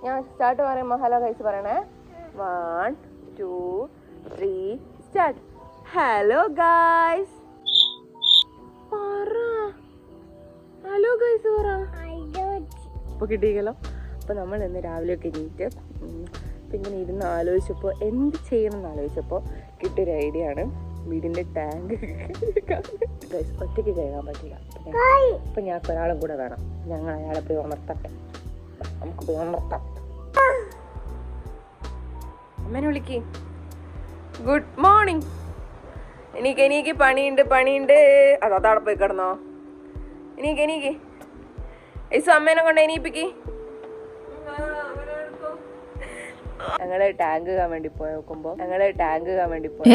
ഞാൻ സ്റ്റാർട്ട് പറയുമ്പോൾ hello guys പറയണേ. 1 2 3 സ്റ്റാർട്ട്. ഹലോ ഗൈസ് പറ. ഹലോ ഗൈസ് പറ. ഇപ്പൊ കിട്ടിയല്ലോ. അപ്പൊ നമ്മൾ ഇന്ന് രാവിലെ ഒക്കെ എണീറ്റ് ഇങ്ങനെ ഇരുന്ന് ആലോചിച്ചപ്പോൾ എന്ത് ചെയ്യണം എന്ന് ആലോചിച്ചപ്പോൾ കിട്ടിയൊരു ഐഡിയ ആണ്. വീടിന്റെ ടാങ്ക് ഒറ്റയ്ക്ക് കഴുകാൻ പറ്റില്ല. അപ്പൊ ഞങ്ങൾക്ക് ഒരാളും കൂടെ വേണം. ഞങ്ങൾ അയാളെ പോയി ഉണർത്തട്ടെ. നമുക്ക് പോയി ഉണർത്താം. അമ്മേനെ വിളിക്ക്. Good morning. എനിക്ക് പണിയുണ്ട്. അതവിടെ പോയി കിടന്നോ. എനിക്ക് ഐസു അമ്മേനെ കൊണ്ട് എണീപ്പിക്ക്. ഞങ്ങള് ടാങ്ക് കാണാൻ വേണ്ടി പോയി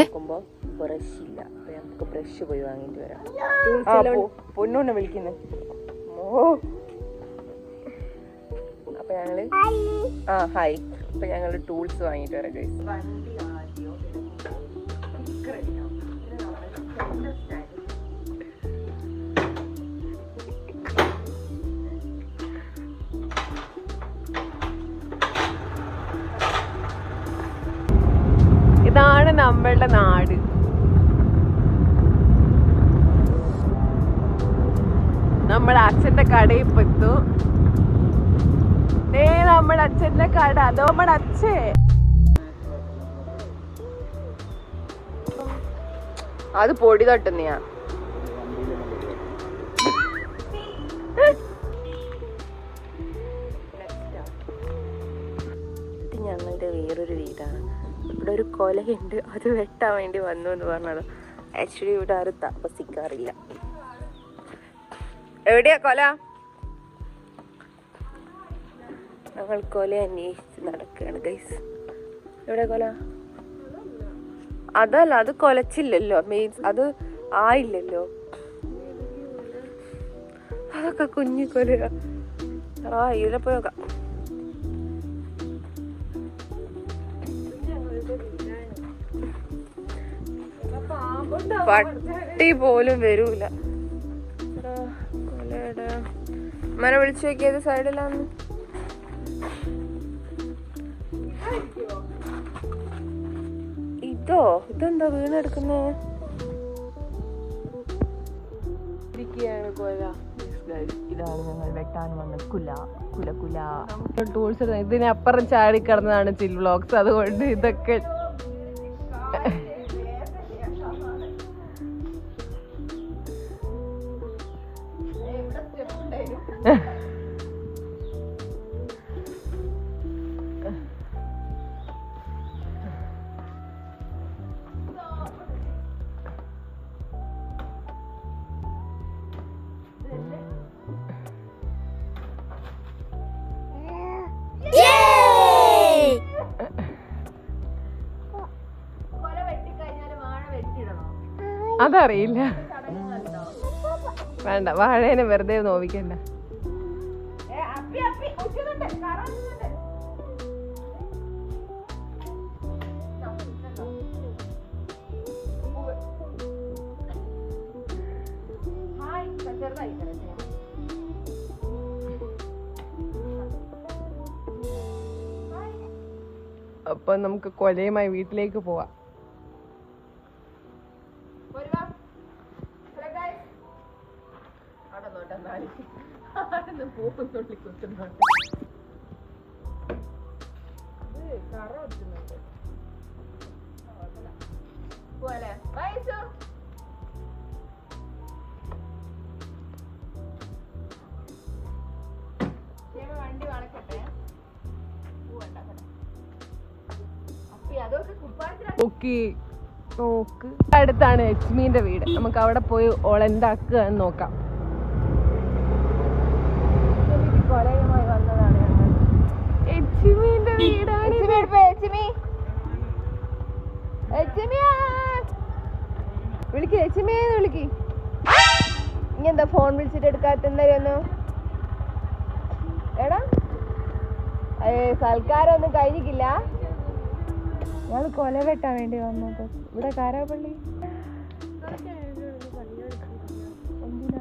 നോക്കുമ്പോ ബ്രഷ് ഇല്ല. അപ്പൊ നമുക്ക് ബ്രഷ് പോയി വാങ്ങിട്ട് വരാം. പൊന്നൂന്നെ വിളിക്കുന്നു. അപ്പൊ ഞങ്ങള് ഹായ്. അപ്പൊ ഞങ്ങള് ടൂൾസ് വാങ്ങിട്ട് വരാം ഗൈസ്. ഇതാണ് നമ്മളുടെ നാട്. നമ്മുടെ അച്ഛന്റെ കടയിൽ പെത്തു. നമ്മുടെ അച്ഛന്റെ കട. അതോ നമ്മുടെ അച്ഛൻ. അത് പൊടി തട്ടുന്നയാ. ഇത് ഞങ്ങളുടെ വേറൊരു വീടാണ്. ഇവിടെ ഒരു കൊലയുണ്ട്. അത് വെട്ടാൻ വേണ്ടി വന്നു എന്ന് പറഞ്ഞത്. ആക്ച്വലി ഇവിടെ ആരും താമസിക്കാറില്ല. എവിടെയാ കൊല? ഞങ്ങൾ കൊല അന്വേഷിച്ച് നടക്കുകയാണ് ഗൈസ്. എവിടെ കൊല? അതല്ല, അത് കൊലച്ചില്ലല്ലോ. മീൻസ് അത് ആയില്ലല്ലോ. അതൊക്കെ കുഞ്ഞു കൊല. ഇതിലെ പോയി നോക്കാം. പട്ടി പോലും വരൂല. കൊലയുടെ അമ്മനെ വിളിച്ചു നോക്കിയത് സൈഡിലാന്ന്. ഇതെന്താ വീണെടുക്കുന്നേ? കൊല. ഇതാണ് ഞങ്ങൾ വെട്ടാൻ വന്ന കുല. ടൂൾസ് ഇതിനപ്പുറം ചാടി കിടന്നതാണ് ചിൽ വ്ലോഗ്സ്. അതുകൊണ്ട് ഇതൊക്കെ അതറിയില്ല. വേണ്ട, വാഴേനെ വെറുതെ നോവിക്കണ്ട. അപ്പൊ നമുക്ക് കൊലയുമായി വീട്ടിലേക്ക് പോവാം. നോക്ക്, അടുത്താണ് ലക്ഷ്മീന്റെ വീട്. നമുക്ക് അവിടെ പോയി ഓളെന്താക്കുക എന്ന് നോക്കാം. കൊലയുമായി വന്നതാണ് ഞങ്ങൾ. ലക്ഷ്മീന്റെ വീടാണ്. വിളിക്ക് ലക്ഷ്മിയെന്ന് വിളിക്ക്. ഇനി എന്താ ഫോൺ വിളിച്ചിട്ട് എടുക്കാത്ത? എന്തായാലും എടാ, സൽക്കാരം ഒന്നും കഴിഞ്ഞിട്ടില്ല. ഞങ്ങൾ കൊല വെട്ടാൻ വേണ്ടി വന്നത്. ഇവിടെ കാരാപ്പള്ളി എന്തിനാ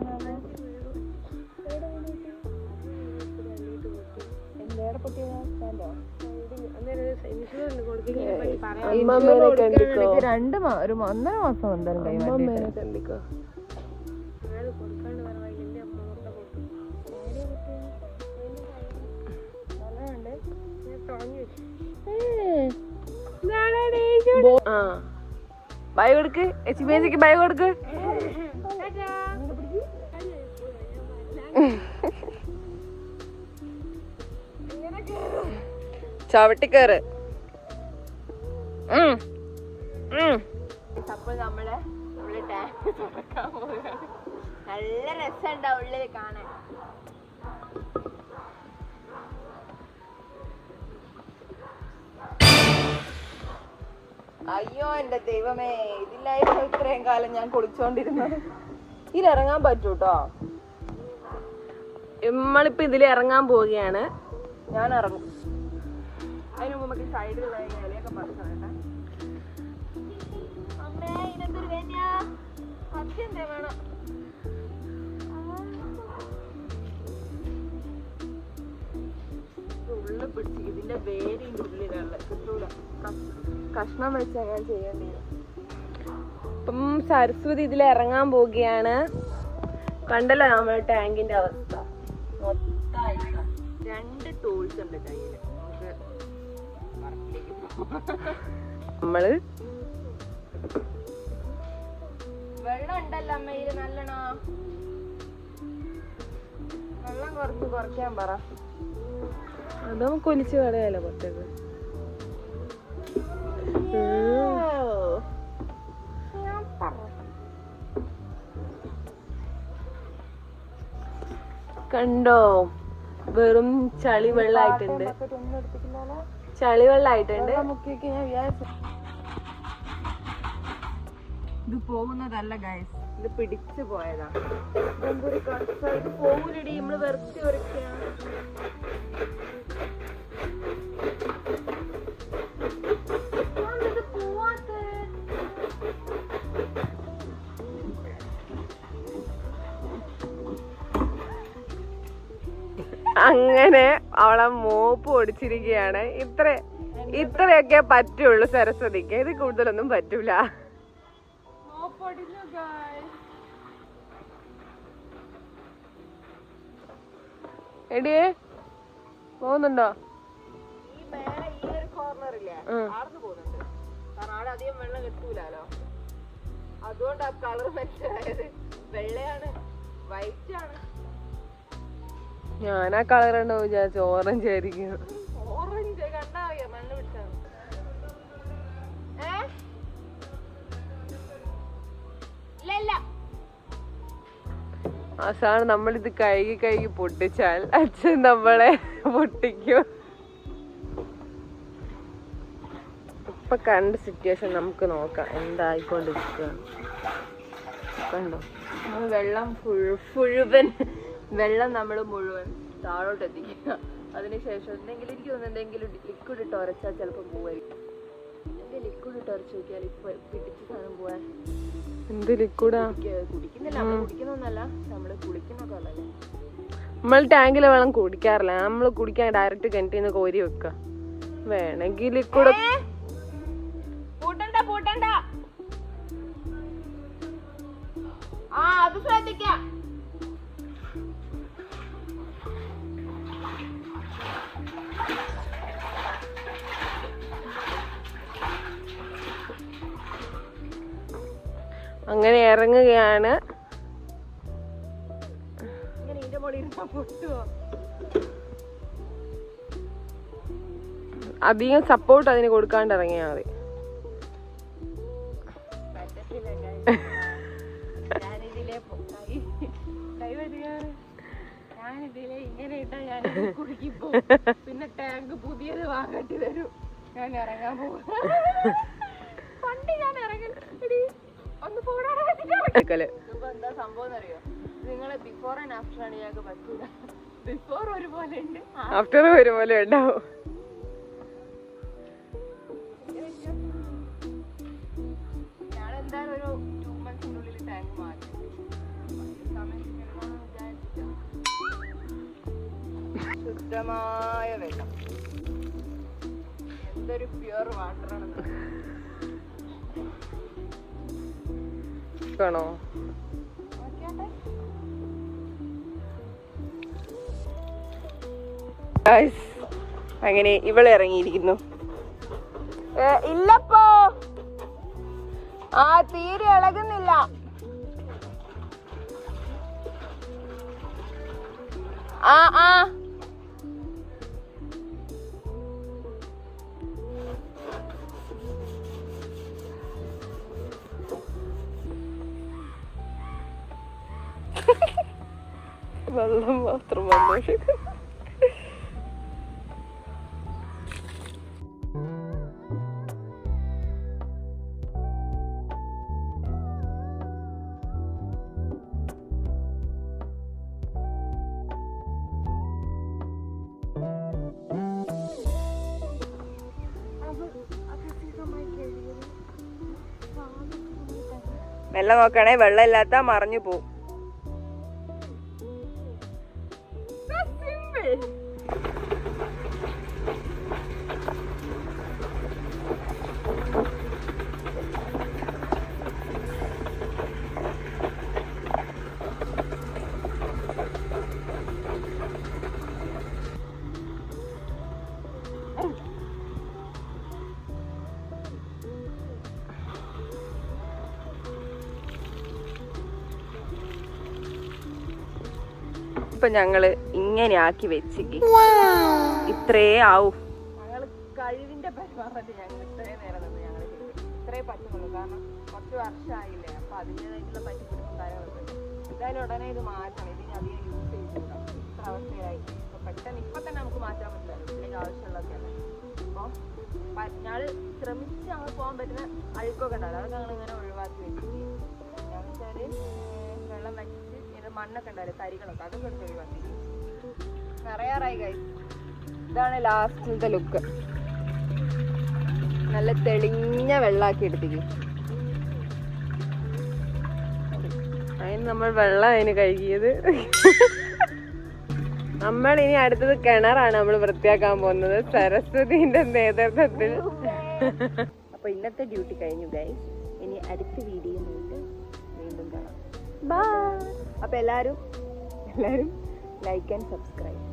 1.5 മാസം എന്തായാലും കൈമാറ്റി ബൈ കൊടുക്ക് എക്സ്പീരിയൻസിക്ക് ബൈ കൊടുക്ക്. ചവിട്ടിക്കേറ്. അപ്പോൾ നമ്മള് ടാങ്ക് തുറക്കാൻ പോവുകയാണ്. നല്ല രസമുണ്ടാവും ഉള്ളിൽ കാണാൻ. അയ്യോ എന്റെ ദൈവമേ, ഇതിലായിരുന്നു ഇത്രയും കാലം ഞാൻ കുളിച്ചോണ്ടിരുന്നത്. ഇതിലിറങ്ങാൻ പറ്റൂട്ടോ. നമ്മളിപ്പോ ഇതിൽ ഇറങ്ങാൻ പോവുകയാണ്. ഞാൻ ഇറങ്ങും. അതിന് മുമ്പ് നമുക്ക് സൈഡിലുള്ള ഇലയൊക്കെ പറിച്ചു വേണ്ട. അമ്മേ ഇതിനൊരു അത്യന്തേ വേണം. ഉള്ളു പിടിച്ച് ഇതിന്റെ വേരിന്റെ ഉള്ളിലുള്ള കിട്ടൂല. കഷ്ണം വെച്ചാ ഞാൻ ചെയ്യേണ്ടി വരും. ഇപ്പം സരസ്വതി ഇതിൽ ഇറങ്ങാൻ പോവുകയാണ്. കണ്ടല്ലോ നമ്മുടെ ടാങ്കിന്റെ അവസ്ഥ. മൊത്തമായിട്ട് 2 ടൂൾസ് ഉണ്ട് കയ്യില്. നമ്മള് വെള്ളം ഉണ്ടല്ലോ അമ്മയില് നല്ലണോ? വെള്ളം കുറയ്ക്കാൻ പറ. അത് നമുക്ക് ഒലിച്ച് കളയാലോ പുറത്തേക്ക്. കണ്ടോ, വെറും ചളി വെള്ളായിട്ടുണ്ട്. ചളി വെള്ളായിട്ടുണ്ട്. ഇത് പോകുന്നതല്ല ഗൈസ്, ഇത് പിടിച്ചു പോയതാ. പോകൂലടി, നമ്മള് വെറുതെ ഉരയ്ക്കുക. അങ്ങനെ അവളെ മോപ്പ് ഓടിച്ചിരിക്കുകയാണ്. ഇത്രയൊക്കെ പറ്റുള്ളൂ സരസ്വതിക്ക്. ഇത് കൂടുതലൊന്നും പറ്റൂല. എടിയേ പോകുന്നുണ്ടോ? ഈ മേലെ ഈ ഒരു കോർണറില്ലേ, ആർന്ന് പോകുന്നുണ്ട്. കാരണം അവിടെ അധികം വെള്ളം കിട്ടൂലോ. അതുകൊണ്ട് ആ കളർ മനസ്സിലായത്. വെള്ളയാണ്, വൈറ്റ് ആണ്. ഞാൻ ആ കളർ ഉണ്ടോ വിചാരിച്ചു. ഓറഞ്ച് ആയിരിക്കും. ഓറഞ്ച് കണ്ടാവിയ മണ്ണ് പിടിച്ചാണ്. അവസാനം നമ്മളിത് കഴുകി പൊട്ടിച്ചാൽ അച്ഛൻ നമ്മളെ പൊട്ടിക്കും. ഇപ്പൊ കണ്ട സിറ്റുവേഷൻ നമുക്ക് നോക്കാം എന്തായിക്കൊണ്ടിരിക്കുക. കണ്ടോ, വെള്ളം മുഴുവൻ വെള്ളം നമ്മൾ മുഴുവൻ താഴോട്ട് എത്തിക്കുക. അതിനുശേഷം എന്തെങ്കിലും എനിക്ക് തോന്നുന്നു എന്തെങ്കിലും ലിക്വിഡ് ഇട്ട് ഉരച്ചാൽ ചിലപ്പോൾ പോവായിരിക്കും. ലിക്വിഡ് ഇട്ട് ഉരച്ച് നോക്കിയാൽ ഇപ്പൊ പിടിച്ച സാധനം പോവാൻ. എന്ത് ലിക്വിഡാ? കുടിക്കുന്നില്ല, നമ്മൾ കുടിക്കുന്നൊന്നല്ല, നമ്മള് കുളിക്കുന്നൊക്കെ ഉള്ളല്ലേ. നമ്മൾ ടാങ്കിലെ വെള്ളം കുടിക്കാറില്ല. നമ്മൾ കുടിക്കാൻ ഡയറക്റ്റ് കിണറ്റിൽ നിന്ന് കോരി വെക്കുക. വേണമെങ്കിൽ ലിക്വിഡ് പൂട്ടണ്ട. ആ അത് ശ്രദ്ധിക്കാം. അങ്ങനെ ഇറങ്ങുകയാണ്. അധികം സപ്പോർട്ട് അതിന് കൊടുക്കാണ്ട് ഇറങ്ങിയാൽ മതി. ഞാനിതിലെ ഇങ്ങനെ ഇട്ടാ ഞാൻ കുടുക്കിപ്പോ. പിന്നെ ടാങ്ക് പുതിയത് വാങ്ങേണ്ടി വരും. ഞാൻ ഇറങ്ങാൻ പോകും. പണ്ട് ഞാൻ ഇറങ്ങി ഒന്ന് പോടാ. എന്താ സംഭവം അറിയോ? നിങ്ങളെ ബിഫോർ ആൻഡ് ആഫ്റ്റർ ആണ് ഞങ്ങൾക്ക് പറ്റൂല. ബിഫോർ ഒരുപോലെ ഉണ്ട്, ആഫ്റ്റർ ഒരുപോലെ ഉണ്ടാവും. ഞാൻ എന്തായാലും ഒരു 2 months ടാങ്ക് മാറ്റി. സമയത്ത് ശുദ്ധമായ വെള്ളം. എന്തൊരു പ്യുവർ വാട്ടറാണെന്ന് കാണോ. അങ്ങനെ ഇവള് ഇറങ്ങിയിരിക്കുന്നു. ഇല്ലപ്പോ തീരെ ഇളകുന്നില്ല. വെള്ളം മാത്രം വന്നു. വെള്ളം നോക്കണേ, വെള്ളം ഇല്ലാത്ത മറിഞ്ഞു പോവും. ഇപ്പൊ ഞങ്ങള് ഇങ്ങനെ ആക്കി വെച്ചിക്ക്. ഇത്രേ ആവൂ. ഞങ്ങള് കഴിവിന്റെ പെരുമാറത്തിൽ ഞങ്ങൾ ഇത്രയും നേരം നിന്ന് ഞങ്ങൾ ഇത്രേ പറ്റുന്നുള്ളൂ. കാരണം കുറച്ച് വർഷമായില്ലേ, അപ്പൊ അതിൻ്റെതായിട്ടുള്ള പറ്റിപ്പിടിപ്പും കാര്യങ്ങളൊക്കെ. എന്തായാലും ഉടനെ ഇത് മാറ്റണം. ഇതിന് അധികം യൂസ് ചെയ്തിട്ടുണ്ടാവും. ഇത്ര അവസ്ഥയിലായി. ഇപ്പൊ പെട്ടെന്ന് ഇപ്പൊ തന്നെ നമുക്ക് മാറ്റാൻ പറ്റില്ല. ഇതിലേക്ക് ആവശ്യമുള്ളതൊക്കെ അല്ലേ. അപ്പൊ ഞങ്ങള് ശ്രമിച്ച് ഞങ്ങൾ പോകാൻ പറ്റുന്ന അഴുക്കൊക്കെ ഉണ്ടാവില്ല, അതൊക്കെ ഞങ്ങൾ ഇങ്ങനെ ഒഴിവാക്കി വെച്ചിട്ട് ഞാൻ വെച്ചാല് വെള്ളം വറ്റിച്ച് മണ്ണൊക്കെ ഉണ്ടാവില്ലേ, തരികളൊക്കെ, അതൊക്കെ എടുത്ത് ഒഴിവാക്കി. നിറയാറായി ഗൈസ്. ഇതാണ് ലാസ്റ്റത്തെ ലുക്ക്. നല്ല തെളിഞ്ഞ വെള്ളാക്കി എടുത്തേക്ക്. അതിന് നമ്മൾ വെള്ളം അതിന് കഴുകിയത്. നമ്മൾ ഇനി അടുത്തത് കിണറാണ് നമ്മൾ വൃത്തിയാക്കാൻ പോകുന്നത്, സരസ്വതിന്റെ നേതൃത്വത്തിൽ. അപ്പൊ ഇന്നത്തെ ഡ്യൂട്ടി കഴിഞ്ഞു ഗൈസ്. ഇനി അടുത്ത വീഡിയോ വീണ്ടും കാണാം. ബൈ. അപ്പൊ എല്ലാരും ലൈക്ക് ആൻഡ് സബ്സ്ക്രൈബ്.